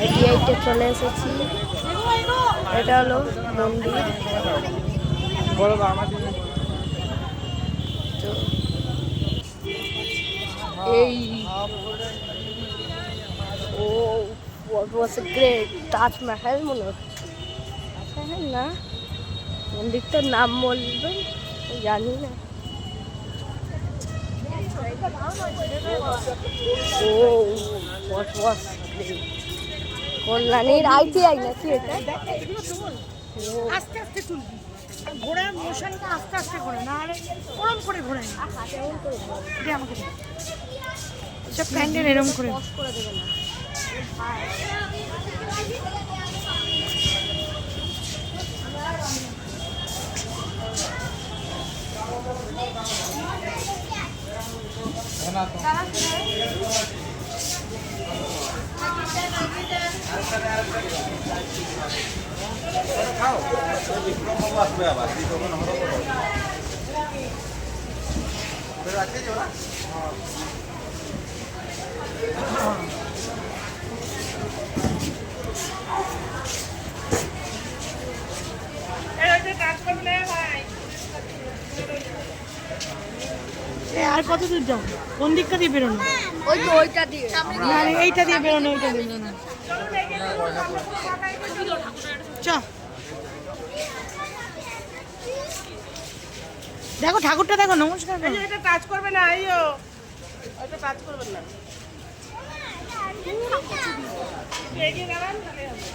আইটিআইতে চলে এসেছি। এটা হলো মন্দির। তো এই ও what was a great Taj Mahal মনে হচ্ছে। তাজমহল না, মন্দিরটার নাম বলবেন জানি না। ও what was great কল্যাণীর আইটিআই নাকি এটা? আস্তে আস্তে তুলবি, ঘোড়ার মোশনটা আস্তে আস্তে ঘোরে, না হলে ওরম করে ঘোরে না। দে আমাকে দে, সব প্যান্ডেল এরম করে করে দেবে না। আর কত দূর যাবো? কোন দিকটা দিয়ে বেরোনো? ওই তো ওইটা দিয়ে, মানে এইটা দিয়ে বেরোনো, ওইটা দিয়ে বেরোনো। চ দেখো ঠাকুরটা দেখো, নমস্কার করো। এটা টাচ করবে না, আইও এটা টাচ করবে না, এগিয়ে দাঁড়ান তাহলে হবে।